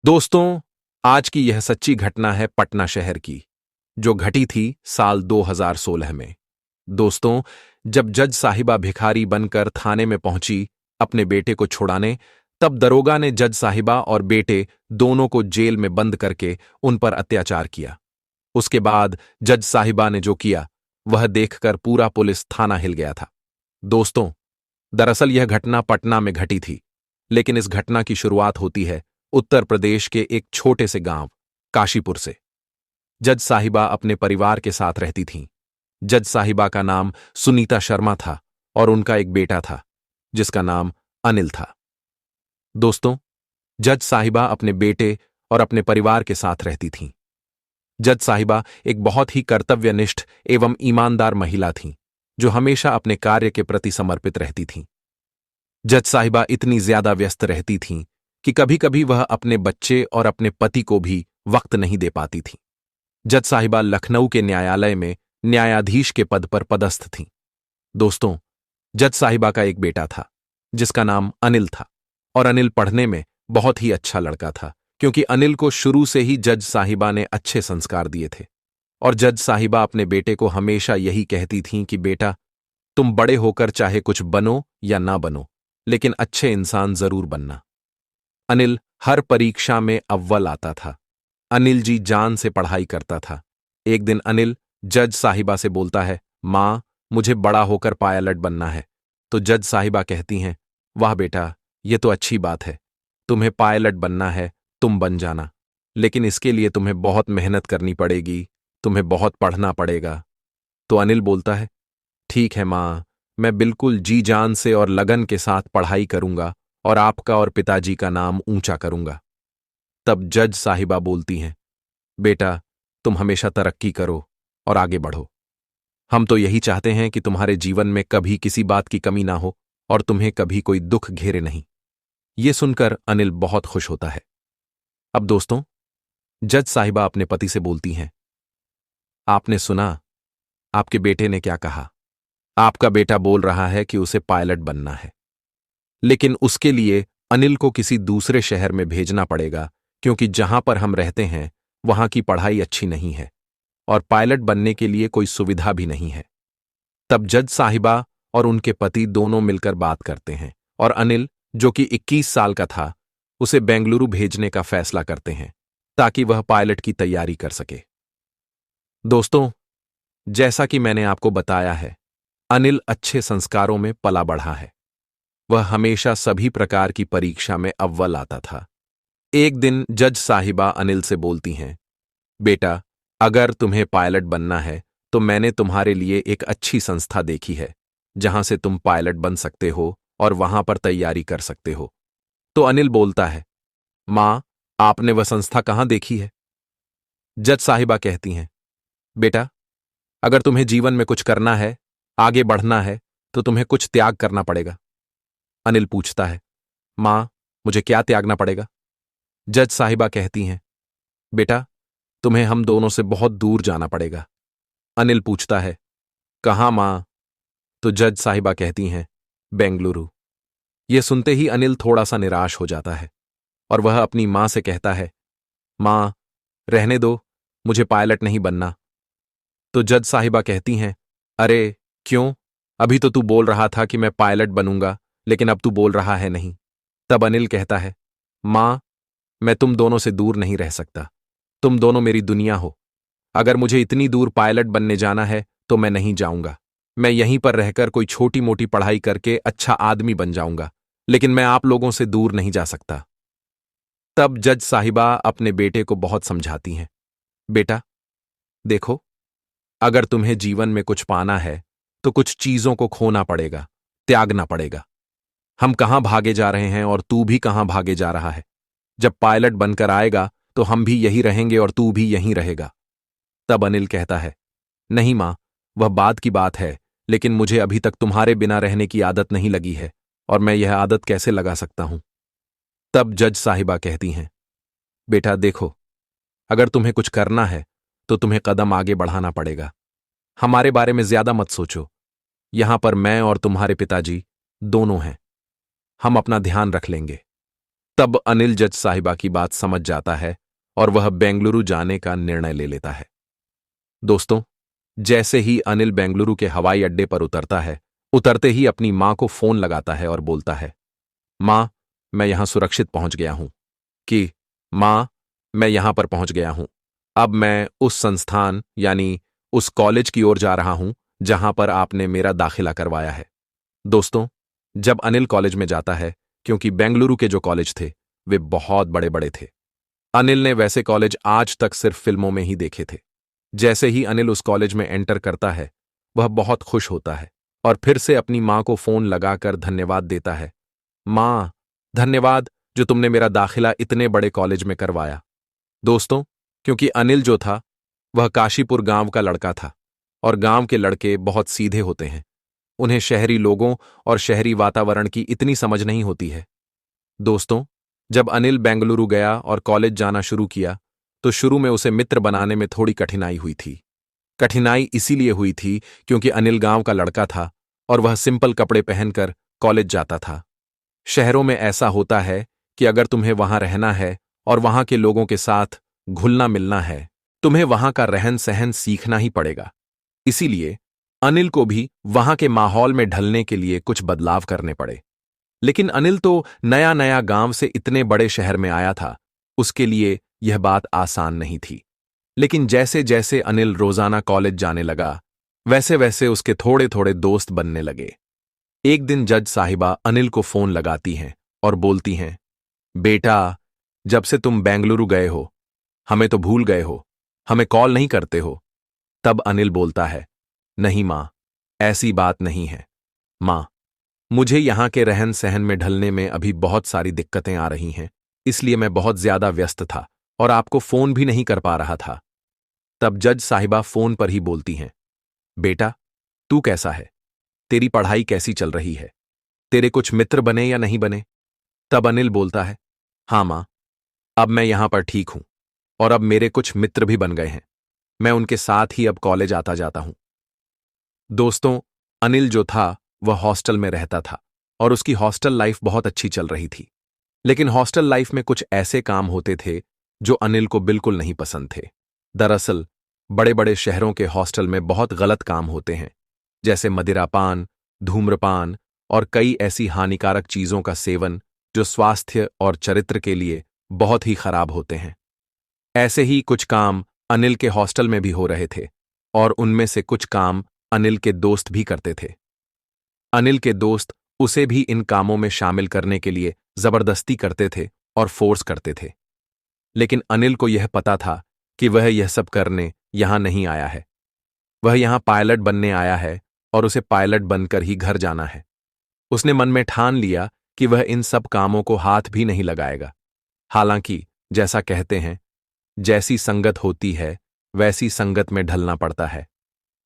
दोस्तों, आज की यह सच्ची घटना है पटना शहर की, जो घटी थी साल 2016 में। दोस्तों, जब जज साहिबा भिखारी बनकर थाने में पहुंची अपने बेटे को छुड़ाने, तब दरोगा ने जज साहिबा और बेटे दोनों को जेल में बंद करके उन पर अत्याचार किया। उसके बाद जज साहिबा ने जो किया, वह देखकर पूरा पुलिस थाना हिल गया था। दोस्तों, दरअसल यह घटना पटना में घटी थी, लेकिन इस घटना की शुरुआत होती है उत्तर प्रदेश के एक छोटे से गांव काशीपुर से। जज साहिबा अपने परिवार के साथ रहती थीं। जज साहिबा का नाम सुनीता शर्मा था और उनका एक बेटा था जिसका नाम अनिल था। दोस्तों, जज साहिबा अपने बेटे और अपने परिवार के साथ रहती थीं। जज साहिबा एक बहुत ही कर्तव्यनिष्ठ एवं ईमानदार महिला थीं, जो हमेशा अपने कार्य के प्रति समर्पित रहती थीं। जज साहिबा इतनी ज्यादा व्यस्त रहती थीं कि कभी कभी वह अपने बच्चे और अपने पति को भी वक्त नहीं दे पाती थीं। जज साहिबा लखनऊ के न्यायालय में न्यायाधीश के पद पर पदस्थ थीं। दोस्तों, जज साहिबा का एक बेटा था जिसका नाम अनिल था, और अनिल पढ़ने में बहुत ही अच्छा लड़का था, क्योंकि अनिल को शुरू से ही जज साहिबा ने अच्छे संस्कार दिए थे। और जज साहिबा अपने बेटे को हमेशा यही कहती थीं कि बेटा, तुम बड़े होकर चाहे कुछ बनो या ना बनो, लेकिन अच्छे इंसान जरूर बनना। अनिल हर परीक्षा में अव्वल आता था। अनिल जी जान से पढ़ाई करता था। एक दिन अनिल जज साहिबा से बोलता है, मां, मुझे बड़ा होकर पायलट बनना है। तो जज साहिबा कहती हैं, वाह बेटा, ये तो अच्छी बात है। तुम्हें पायलट बनना है, तुम बन जाना, लेकिन इसके लिए तुम्हें बहुत मेहनत करनी पड़ेगी, तुम्हें बहुत पढ़ना पड़ेगा। तो अनिल बोलता है, ठीक है मां, मैं बिल्कुल जी जान से और लगन के साथ पढ़ाई करूंगा और आपका और पिताजी का नाम ऊंचा करूंगा। तब जज साहिबा बोलती हैं, बेटा, तुम हमेशा तरक्की करो और आगे बढ़ो। हम तो यही चाहते हैं कि तुम्हारे जीवन में कभी किसी बात की कमी ना हो और तुम्हें कभी कोई दुख घेरे नहीं। ये सुनकर अनिल बहुत खुश होता है। अब दोस्तों, जज साहिबा अपने पति से बोलती हैं, आपने सुना आपके बेटे ने क्या कहा? आपका बेटा बोल रहा है कि उसे पायलट बनना है, लेकिन उसके लिए अनिल को किसी दूसरे शहर में भेजना पड़ेगा, क्योंकि जहां पर हम रहते हैं वहां की पढ़ाई अच्छी नहीं है और पायलट बनने के लिए कोई सुविधा भी नहीं है। तब जज साहिबा और उनके पति दोनों मिलकर बात करते हैं और अनिल, जो कि 21 साल का था, उसे बेंगलुरु भेजने का फैसला करते हैं ताकि वह पायलट की तैयारी कर सके। दोस्तों, जैसा कि मैंने आपको बताया है, अनिल अच्छे संस्कारों में पला बढ़ा है। वह हमेशा सभी प्रकार की परीक्षा में अव्वल आता था। एक दिन जज साहिबा अनिल से बोलती हैं, बेटा, अगर तुम्हें पायलट बनना है तो मैंने तुम्हारे लिए एक अच्छी संस्था देखी है जहां से तुम पायलट बन सकते हो और वहां पर तैयारी कर सकते हो। तो अनिल बोलता है, मां, आपने वह संस्था कहां देखी है? जज साहिबा कहती हैं, बेटा, अगर तुम्हें जीवन में कुछ करना है, आगे बढ़ना है, तो तुम्हें कुछ त्याग करना पड़ेगा। अनिल पूछता है, मां, मुझे क्या त्यागना पड़ेगा? जज साहिबा कहती हैं, बेटा, तुम्हें हम दोनों से बहुत दूर जाना पड़ेगा। अनिल पूछता है, कहां मां? तो जज साहिबा कहती हैं, बेंगलुरु। यह सुनते ही अनिल थोड़ा सा निराश हो जाता है और वह अपनी मां से कहता है, मां, रहने दो, मुझे पायलट नहीं बनना। तो जज साहिबा कहती हैं, अरे क्यों? अभी तो तू बोल रहा था कि मैं पायलट बनूंगा, लेकिन अब तू बोल रहा है नहीं। तब अनिल कहता है, मां, मैं तुम दोनों से दूर नहीं रह सकता। तुम दोनों मेरी दुनिया हो। अगर मुझे इतनी दूर पायलट बनने जाना है तो मैं नहीं जाऊंगा। मैं यहीं पर रहकर कोई छोटी मोटी पढ़ाई करके अच्छा आदमी बन जाऊंगा, लेकिन मैं आप लोगों से दूर नहीं जा सकता। तब जज साहिबा अपने बेटे को बहुत समझाती हैं, बेटा, देखो, अगर तुम्हें जीवन में कुछ पाना है तो कुछ चीजों को खोना पड़ेगा, त्यागना पड़ेगा। हम कहां भागे जा रहे हैं और तू भी कहां भागे जा रहा है? जब पायलट बनकर आएगा तो हम भी यही रहेंगे और तू भी यहीं रहेगा। तब अनिल कहता है, नहीं मां, वह बात की बात है, लेकिन मुझे अभी तक तुम्हारे बिना रहने की आदत नहीं लगी है और मैं यह आदत कैसे लगा सकता हूं? तब जज साहिबा कहती हैं, बेटा देखो, अगर तुम्हें कुछ करना है तो तुम्हें कदम आगे बढ़ाना पड़ेगा। हमारे बारे में ज्यादा मत सोचो। यहां पर मैं और तुम्हारे पिताजी दोनों हैं। हम अपना ध्यान रख लेंगे। तब अनिल जज साहिबा की बात समझ जाता है और वह बेंगलुरु जाने का निर्णय ले लेता है। दोस्तों, जैसे ही अनिल बेंगलुरु के हवाई अड्डे पर उतरता है, उतरते ही अपनी मां को फोन लगाता है और बोलता है, मां, मैं यहां सुरक्षित पहुंच गया हूं। कि मां, मैं यहां पर पहुंच गया हूं। अब मैं उस संस्थान यानी उस कॉलेज की ओर जा रहा हूं जहां पर आपने मेरा दाखिला करवाया है। दोस्तों, जब अनिल कॉलेज में जाता है, क्योंकि बेंगलुरु के जो कॉलेज थे वे बहुत बड़े बड़े थे। अनिल ने वैसे कॉलेज आज तक सिर्फ फिल्मों में ही देखे थे। जैसे ही अनिल उस कॉलेज में एंटर करता है, वह बहुत खुश होता है और फिर से अपनी मां को फोन लगाकर धन्यवाद देता है। मां, धन्यवाद जो तुमने मेरा दाखिला इतने बड़े कॉलेज में करवाया। दोस्तों, क्योंकि अनिल जो था वह काशीपुर गांव का लड़का था और गांव के लड़के बहुत सीधे होते हैं। उन्हें शहरी लोगों और शहरी वातावरण की इतनी समझ नहीं होती है। दोस्तों, जब अनिल बेंगलुरु गया और कॉलेज जाना शुरू किया, तो शुरू में उसे मित्र बनाने में थोड़ी कठिनाई हुई थी। कठिनाई इसीलिए हुई थी क्योंकि अनिल गांव का लड़का था और वह सिंपल कपड़े पहनकर कॉलेज जाता था। शहरों में ऐसा होता है कि अगर तुम्हें वहां रहना है और वहां के लोगों के साथ घुलना मिलना है, तुम्हें वहां का रहन सहन सीखना ही पड़ेगा। इसीलिए अनिल को भी वहां के माहौल में ढलने के लिए कुछ बदलाव करने पड़े। लेकिन अनिल तो नया नया गांव से इतने बड़े शहर में आया था, उसके लिए यह बात आसान नहीं थी। लेकिन जैसे जैसे अनिल रोजाना कॉलेज जाने लगा, वैसे वैसे उसके थोड़े थोड़े दोस्त बनने लगे। एक दिन जज साहिबा अनिल को फोन लगाती हैं और बोलती हैं, बेटा, जब से तुम बेंगलुरु गए हो, हमें तो भूल गए हो, हमें कॉल नहीं करते हो। तब अनिल बोलता है, नहीं मां, ऐसी बात नहीं है। मां, मुझे यहां के रहन सहन में ढलने में अभी बहुत सारी दिक्कतें आ रही हैं, इसलिए मैं बहुत ज्यादा व्यस्त था और आपको फोन भी नहीं कर पा रहा था। तब जज साहिबा फोन पर ही बोलती हैं, बेटा, तू कैसा है? तेरी पढ़ाई कैसी चल रही है? तेरे कुछ मित्र बने या नहीं बने? तब अनिल बोलता है, हां मां, अब मैं यहां पर ठीक हूं और अब मेरे कुछ मित्र भी बन गए हैं। मैं उनके साथ ही अब कॉलेज आता जाता हूं। दोस्तों, अनिल जो था वह हॉस्टल में रहता था और उसकी हॉस्टल लाइफ बहुत अच्छी चल रही थी। लेकिन हॉस्टल लाइफ में कुछ ऐसे काम होते थे जो अनिल को बिल्कुल नहीं पसंद थे। दरअसल बड़े बड़े शहरों के हॉस्टल में बहुत गलत काम होते हैं, जैसे मदिरापान, धूम्रपान और कई ऐसी हानिकारक चीजों का सेवन जो स्वास्थ्य और चरित्र के लिए बहुत ही खराब होते हैं। ऐसे ही कुछ काम अनिल के हॉस्टल में भी हो रहे थे और उनमें से कुछ काम अनिल के दोस्त भी करते थे। अनिल के दोस्त उसे भी इन कामों में शामिल करने के लिए जबरदस्ती करते थे और फोर्स करते थे। लेकिन अनिल को यह पता था कि वह यह सब करने यहां नहीं आया है। वह यहां पायलट बनने आया है और उसे पायलट बनकर ही घर जाना है। उसने मन में ठान लिया कि वह इन सब कामों को हाथ भी नहीं लगाएगा। हालांकि जैसा कहते हैं, जैसी संगत होती है वैसी संगत में ढलना पड़ता है।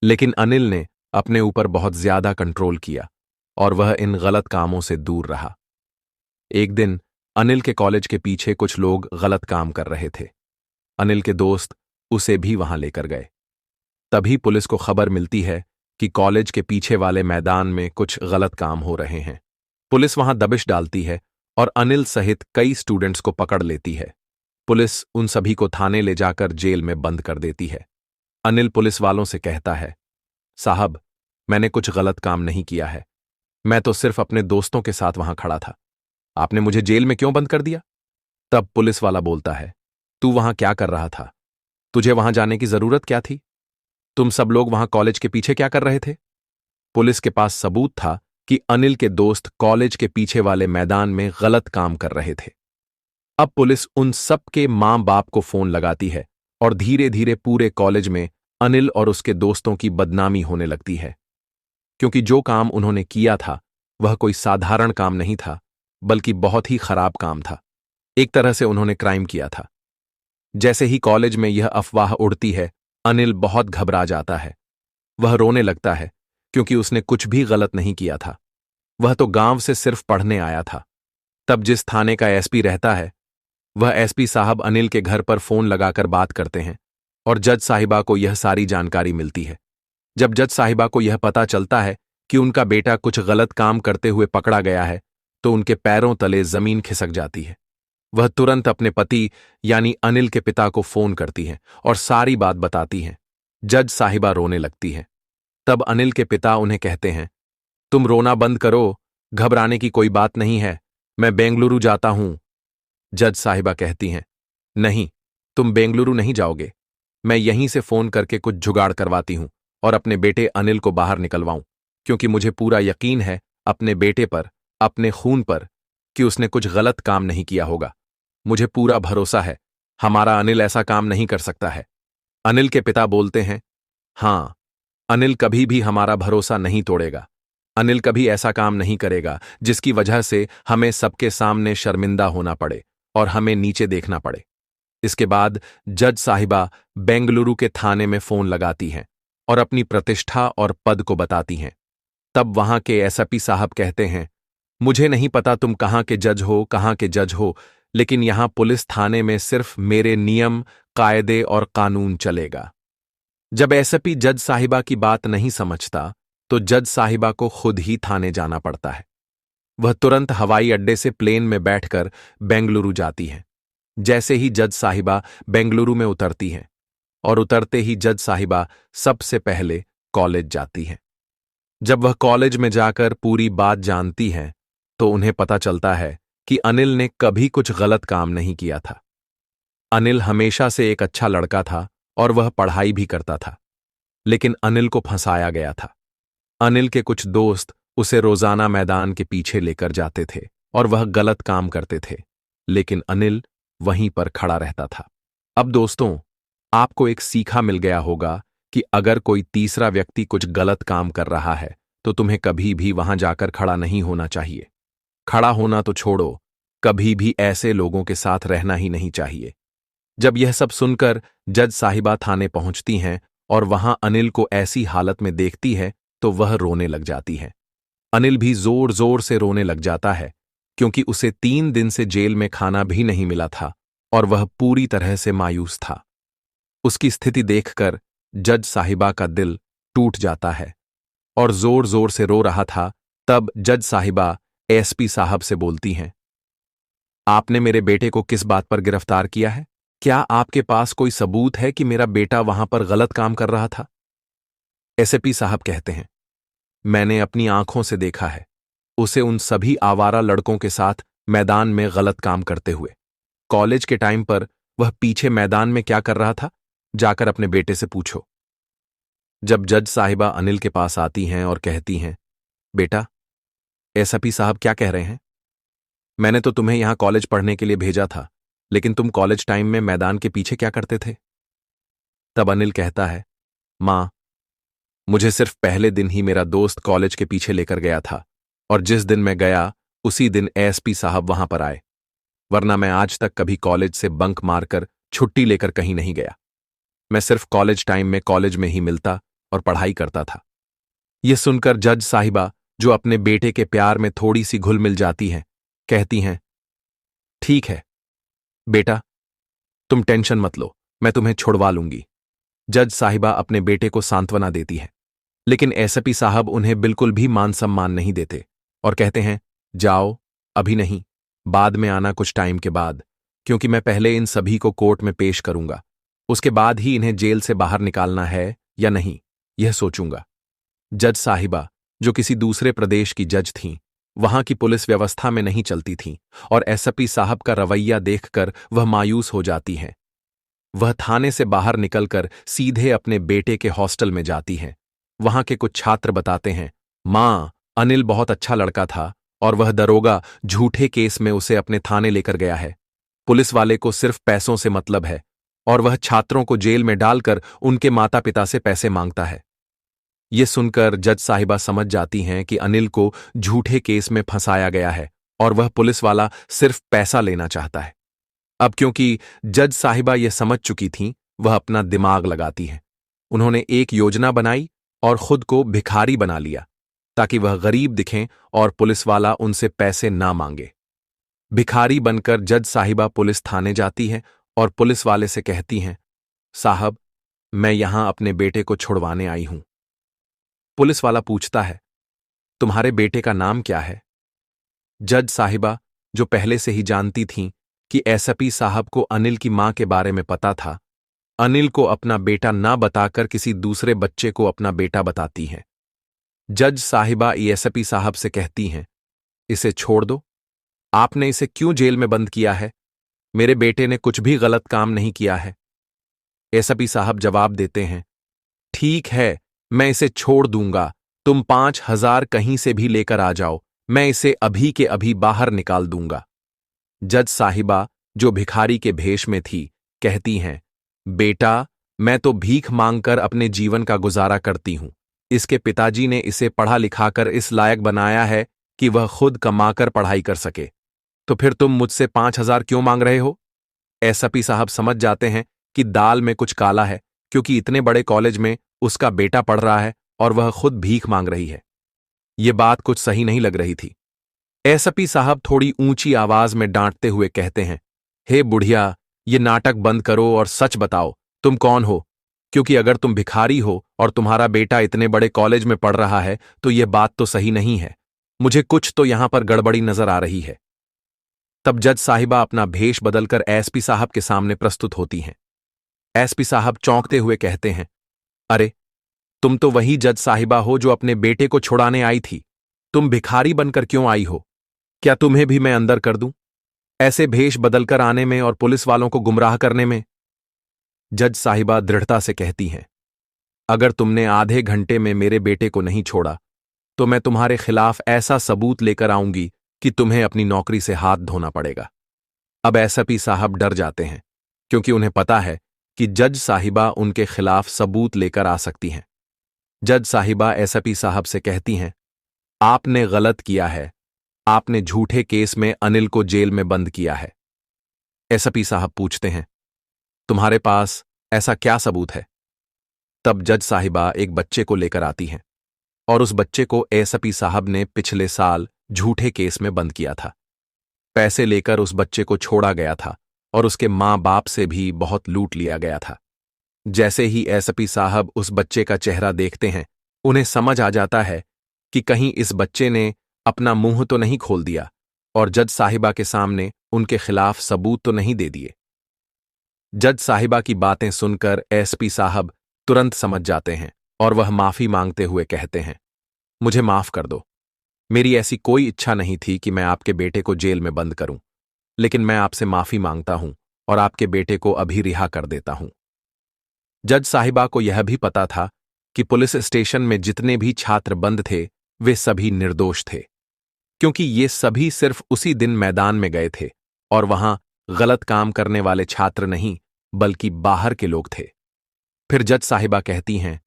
लेकिन अनिल ने अपने ऊपर बहुत ज्यादा कंट्रोल किया और वह इन गलत कामों से दूर रहा। एक दिन अनिल के कॉलेज के पीछे कुछ लोग गलत काम कर रहे थे। अनिल के दोस्त उसे भी वहां लेकर गए। तभी पुलिस को खबर मिलती है कि कॉलेज के पीछे वाले मैदान में कुछ गलत काम हो रहे हैं। पुलिस वहां दबिश डालती है और अनिल सहित कई स्टूडेंट्स को पकड़ लेती है। पुलिस उन सभी को थाने ले जाकर जेल में बंद कर देती है। अनिल पुलिस वालों से कहता है, साहब, मैंने कुछ गलत काम नहीं किया है। मैं तो सिर्फ अपने दोस्तों के साथ वहां खड़ा था। आपने मुझे जेल में क्यों बंद कर दिया? तब पुलिस वाला बोलता है, तू वहां क्या कर रहा था? तुझे वहां जाने की जरूरत क्या थी? तुम सब लोग वहां कॉलेज के पीछे क्या कर रहे थे? पुलिस के पास सबूत था कि अनिल के दोस्त कॉलेज के पीछे वाले मैदान में गलत काम कर रहे थे। अब पुलिस उन सब के मां बाप को फोन लगाती है और धीरे धीरे पूरे कॉलेज में अनिल और उसके दोस्तों की बदनामी होने लगती है, क्योंकि जो काम उन्होंने किया था वह कोई साधारण काम नहीं था, बल्कि बहुत ही खराब काम था। एक तरह से उन्होंने क्राइम किया था। जैसे ही कॉलेज में यह अफवाह उड़ती है, अनिल बहुत घबरा जाता है। वह रोने लगता है क्योंकि उसने कुछ भी गलत नहीं किया था। वह तो गांव से सिर्फ पढ़ने आया था। तब जिस थाने का एसपी रहता है, वह एसपी साहब अनिल के घर पर फोन लगाकर बात करते हैं और जज साहिबा को यह सारी जानकारी मिलती है। जब जज साहिबा को यह पता चलता है कि उनका बेटा कुछ गलत काम करते हुए पकड़ा गया है, तो उनके पैरों तले जमीन खिसक जाती है। वह तुरंत अपने पति यानी अनिल के पिता को फोन करती हैं और सारी बात बताती हैं। जज साहिबा रोने लगती है। तब अनिल के पिता उन्हें कहते हैं, तुम रोना बंद करो, घबराने की कोई बात नहीं है, मैं बेंगलुरु जाता हूं। जज साहिबा कहती हैं, नहीं, तुम बेंगलुरु नहीं जाओगे। मैं यहीं से फोन करके कुछ जुगाड़ करवाती हूं और अपने बेटे अनिल को बाहर निकलवाऊं, क्योंकि मुझे पूरा यकीन है अपने बेटे पर, अपने खून पर, कि उसने कुछ गलत काम नहीं किया होगा। मुझे पूरा भरोसा है हमारा अनिल ऐसा काम नहीं कर सकता है। अनिल के पिता बोलते हैं, हां, अनिल कभी भी हमारा भरोसा नहीं तोड़ेगा। अनिल कभी ऐसा काम नहीं करेगा जिसकी वजह से हमें सबके सामने शर्मिंदा होना पड़े और हमें नीचे देखना पड़े। इसके बाद जज साहिबा बेंगलुरु के थाने में फोन लगाती हैं और अपनी प्रतिष्ठा और पद को बताती हैं। तब वहां के एसपी साहब कहते हैं, मुझे नहीं पता तुम कहां के जज हो, कहां के जज हो, लेकिन यहां पुलिस थाने में सिर्फ मेरे नियम, कायदे और कानून चलेगा। जब एसपी जज साहिबा की बात नहीं समझता तो जज साहिबा को खुद ही थाने जाना पड़ता है। वह तुरंत हवाई अड्डे से प्लेन में बैठकर बेंगलुरु जाती हैं। जैसे ही जज साहिबा बेंगलुरु में उतरती हैं और उतरते ही जज साहिबा सबसे पहले कॉलेज जाती हैं। जब वह कॉलेज में जाकर पूरी बात जानती हैं तो उन्हें पता चलता है कि अनिल ने कभी कुछ गलत काम नहीं किया था। अनिल हमेशा से एक अच्छा लड़का था और वह पढ़ाई भी करता था, लेकिन अनिल को फंसाया गया था। अनिल के कुछ दोस्त उसे रोजाना मैदान के पीछे लेकर जाते थे और वह गलत काम करते थे, लेकिन अनिल वहीं पर खड़ा रहता था। अब दोस्तों, आपको एक सीखा मिल गया होगा कि अगर कोई तीसरा व्यक्ति कुछ गलत काम कर रहा है तो तुम्हें कभी भी वहां जाकर खड़ा नहीं होना चाहिए। खड़ा होना तो छोड़ो, कभी भी ऐसे लोगों के साथ रहना ही नहीं चाहिए। जब यह सब सुनकर जज साहिबा थाने पहुंचती हैं और वहां अनिल को ऐसी हालत में देखती है तो वह रोने लग जाती है। अनिल भी जोर जोर से रोने लग जाता है, क्योंकि उसे 3 दिन से जेल में खाना भी नहीं मिला था और वह पूरी तरह से मायूस था। उसकी स्थिति देखकर जज साहिबा का दिल टूट जाता है और जोर जोर से रो रहा था। तब जज साहिबा एसपी साहब से बोलती हैं, आपने मेरे बेटे को किस बात पर गिरफ्तार किया है? क्या आपके पास कोई सबूत है कि मेरा बेटा वहां पर गलत काम कर रहा था? एसपी साहब कहते हैं, मैंने अपनी आंखों से देखा है उसे उन सभी आवारा लड़कों के साथ मैदान में गलत काम करते हुए। कॉलेज के टाइम पर वह पीछे मैदान में क्या कर रहा था, जाकर अपने बेटे से पूछो। जब जज साहिबा अनिल के पास आती हैं और कहती हैं, बेटा, एसपी साहब क्या कह रहे हैं? मैंने तो तुम्हें यहां कॉलेज पढ़ने के लिए भेजा था, लेकिन तुम कॉलेज टाइम में मैदान के पीछे क्या करते थे? तब अनिल कहता है, मां, मुझे सिर्फ पहले दिन ही मेरा दोस्त कॉलेज के पीछे लेकर गया था और जिस दिन मैं गया उसी दिन एसपी साहब वहां पर आए, वरना मैं आज तक कभी कॉलेज से बंक मारकर छुट्टी लेकर कहीं नहीं गया। मैं सिर्फ कॉलेज टाइम में कॉलेज में ही मिलता और पढ़ाई करता था। यह सुनकर जज साहिबा, जो अपने बेटे के प्यार में थोड़ी सी घुल मिल जाती हैं, कहती हैं, ठीक है बेटा, तुम टेंशन मत लो, मैं तुम्हें छुड़वा लूंगी। जज साहिबा अपने बेटे को सांत्वना देती है, लेकिन एसपी साहब उन्हें बिल्कुल भी मान सम्मान नहीं देते और कहते हैं, जाओ, अभी नहीं, बाद में आना कुछ टाइम के बाद, क्योंकि मैं पहले इन सभी को कोर्ट में पेश करूंगा, उसके बाद ही इन्हें जेल से बाहर निकालना है या नहीं, यह सोचूंगा। जज साहिबा, जो किसी दूसरे प्रदेश की जज थीं, वहां की पुलिस व्यवस्था में नहीं चलती थीं और एसपी साहब का रवैया देखकर वह मायूस हो जाती हैं। वह थाने से बाहर निकलकर सीधे अपने बेटे के हॉस्टल में जाती हैं। वहां के कुछ छात्र बताते हैं, मां, अनिल बहुत अच्छा लड़का था और वह दरोगा झूठे केस में उसे अपने थाने लेकर गया है। पुलिस वाले को सिर्फ पैसों से मतलब है और वह छात्रों को जेल में डालकर उनके माता पिता से पैसे मांगता है। ये सुनकर जज साहिबा समझ जाती हैं कि अनिल को झूठे केस में फंसाया गया है और वह पुलिस वाला सिर्फ पैसा लेना चाहता है। अब क्योंकि जज साहिबा यह समझ चुकी थीं, वह अपना दिमाग लगाती हैं। उन्होंने एक योजना बनाई और खुद को भिखारी बना लिया ताकि वह गरीब दिखें और पुलिस वाला उनसे पैसे ना मांगे। भिखारी बनकर जज साहिबा पुलिस थाने जाती है और पुलिस वाले से कहती हैं, साहब, मैं यहां अपने बेटे को छुड़वाने आई हूं। पुलिस वाला पूछता है, तुम्हारे बेटे का नाम क्या है? जज साहिबा, जो पहले से ही जानती थीं कि एसपी साहब को अनिल की मां के बारे में पता था। अनिल को अपना बेटा ना बताकर किसी दूसरे बच्चे को अपना बेटा बताती हैं। जज साहिबा एसपी साहब से कहती हैं, इसे छोड़ दो। आपने इसे क्यों जेल में बंद किया है? मेरे बेटे ने कुछ भी गलत काम नहीं किया है। एसपी साहब जवाब देते हैं, ठीक है, मैं इसे छोड़ दूंगा। तुम 5,000 कहीं से भी लेकर आ जाओ, मैं इसे अभी के अभी बाहर निकाल दूंगा। जज साहिबा, जो भिखारी के भेष में थी, कहती हैं, बेटा, मैं तो भीख मांगकर अपने जीवन का गुजारा करती हूं। इसके पिताजी ने इसे पढ़ा लिखाकर इस लायक बनाया है कि वह खुद कमाकर पढ़ाई कर सके। तो फिर तुम मुझसे 5,000 क्यों मांग रहे हो? एसपी साहब समझ जाते हैं कि दाल में कुछ काला है, क्योंकि इतने बड़े कॉलेज में उसका बेटा पढ़ रहा है और वह खुद भीख मांग रही है। ये बात कुछ सही नहीं लग रही थी। एसपी साहब थोड़ी ऊंची आवाज में डांटते हुए कहते हैं, हे बुढ़िया, ये नाटक बंद करो और सच बताओ, तुम कौन हो? क्योंकि अगर तुम भिखारी हो और तुम्हारा बेटा इतने बड़े कॉलेज में पढ़ रहा है तो यह बात तो सही नहीं है। मुझे कुछ तो यहां पर गड़बड़ी नजर आ रही है। तब जज साहिबा अपना भेष बदलकर एसपी साहब के सामने प्रस्तुत होती हैं। एसपी साहब चौंकते हुए कहते हैं, अरे, तुम तो वही जज साहिबा हो जो अपने बेटे को छुड़ाने आई थी। तुम भिखारी बनकर क्यों आई हो? क्या तुम्हें भी मैं अंदर कर दूं? ऐसे भेष बदलकर आने में और पुलिस वालों को गुमराह करने में? जज साहिबा दृढ़ता से कहती हैं, अगर तुमने आधे घंटे में मेरे बेटे को नहीं छोड़ा तो मैं तुम्हारे खिलाफ ऐसा सबूत लेकर आऊंगी कि तुम्हें अपनी नौकरी से हाथ धोना पड़ेगा। अब एसपी साहब डर जाते हैं, क्योंकि उन्हें पता है कि जज साहिबा उनके खिलाफ सबूत लेकर आ सकती हैं। जज साहिबा एसपी साहब से कहती हैं, आपने गलत किया है। आपने झूठे केस में अनिल को जेल में बंद किया है। एसपी साहब पूछते हैं, तुम्हारे पास ऐसा क्या सबूत है? तब जज साहिबा एक बच्चे को लेकर आती हैं और उस बच्चे को एसपी साहब ने पिछले साल झूठे केस में बंद किया था। पैसे लेकर उस बच्चे को छोड़ा गया था और उसके मां बाप से भी बहुत लूट लिया गया था। जैसे ही एसपी साहब उस बच्चे का चेहरा देखते हैं, उन्हें समझ आ जाता है कि कहीं इस बच्चे ने अपना मुंह तो नहीं खोल दिया और जज साहिबा के सामने उनके खिलाफ सबूत तो नहीं दे दिए। जज साहिबा की बातें सुनकर एसपी साहब तुरंत समझ जाते हैं और वह माफी मांगते हुए कहते हैं, मुझे माफ कर दो। मेरी ऐसी कोई इच्छा नहीं थी कि मैं आपके बेटे को जेल में बंद करूं, लेकिन मैं आपसे माफी मांगता हूं और आपके बेटे को अभी रिहा कर देता हूं। जज साहिबा को यह भी पता था कि पुलिस स्टेशन में जितने भी छात्र बंद थे वे सभी निर्दोष थे, क्योंकि ये सभी सिर्फ उसी दिन मैदान में गए थे और वहां गलत काम करने वाले छात्र नहीं बल्कि बाहर के लोग थे। फिर जज साहिबा कहती हैं,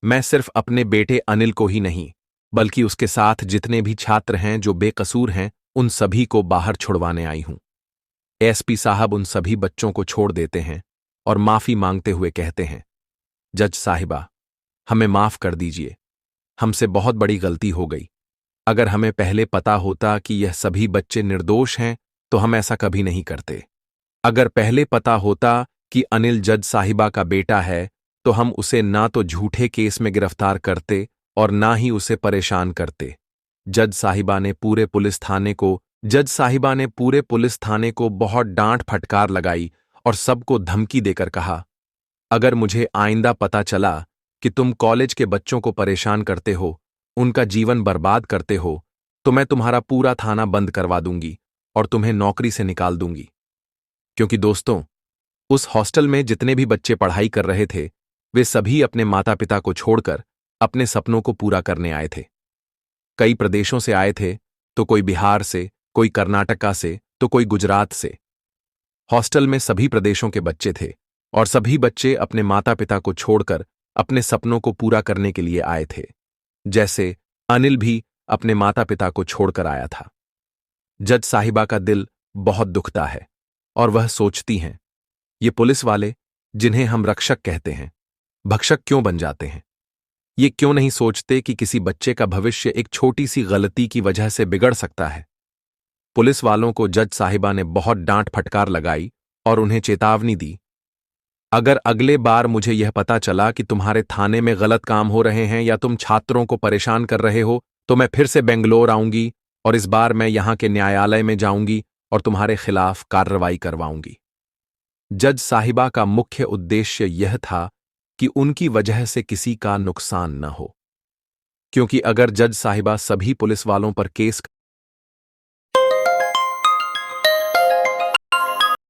मैं सिर्फ अपने बेटे अनिल को ही नहीं बल्कि उसके साथ जितने भी छात्र हैं जो बेकसूर हैं उन सभी को बाहर छुड़वाने आई हूं। एसपी साहब उन सभी बच्चों को छोड़ देते हैं और माफी मांगते हुए कहते हैं, जज साहिबा, हमें माफ कर दीजिए। हमसे बहुत बड़ी गलती हो गई। अगर हमें पहले पता होता कि यह सभी बच्चे निर्दोष हैं तो हम ऐसा कभी नहीं करते। अगर पहले पता होता कि अनिल जज साहिबा का बेटा है तो हम उसे ना तो झूठे केस में गिरफ्तार करते और ना ही उसे परेशान करते। जज साहिबा ने पूरे पुलिस थाने को बहुत डांट फटकार लगाई और सबको धमकी देकर कहा, अगर मुझे आइंदा पता चला कि तुम कॉलेज के बच्चों को परेशान करते हो, उनका जीवन बर्बाद करते हो, तो मैं तुम्हारा पूरा थाना बंद करवा दूंगी और तुम्हें नौकरी से निकाल दूंगी। क्योंकि दोस्तों, उस हॉस्टल में जितने भी बच्चे पढ़ाई कर रहे थे वे सभी अपने माता पिता को छोड़कर अपने सपनों को पूरा करने आए थे। कई प्रदेशों से आए थे, तो कोई बिहार से, कोई कर्नाटका से, तो कोई गुजरात से। हॉस्टल में सभी प्रदेशों के बच्चे थे और सभी बच्चे अपने माता पिता को छोड़कर अपने सपनों को पूरा करने के लिए आए थे, जैसे अनिल भी अपने माता पिता को छोड़कर आया था। जज साहिबा का दिल बहुत दुखता है और वह सोचती हैं, ये पुलिस वाले जिन्हें हम रक्षक कहते हैं, भक्षक क्यों बन जाते हैं? ये क्यों नहीं सोचते कि किसी बच्चे का भविष्य एक छोटी सी गलती की वजह से बिगड़ सकता है? पुलिस वालों को जज साहिबा ने बहुत डांट फटकार लगाई और उन्हें चेतावनी दी, अगर अगले बार मुझे यह पता चला कि तुम्हारे थाने में गलत काम हो रहे हैं या तुम छात्रों को परेशान कर रहे हो तो मैं फिर से बेंगलोर आऊंगी और इस बार मैं यहां के न्यायालय में जाऊंगी और तुम्हारे खिलाफ कार्रवाई करवाऊंगी। जज साहिबा का मुख्य उद्देश्य यह था कि उनकी वजह से किसी का नुकसान न हो, क्योंकि अगर जज साहिबा सभी पुलिस वालों पर केस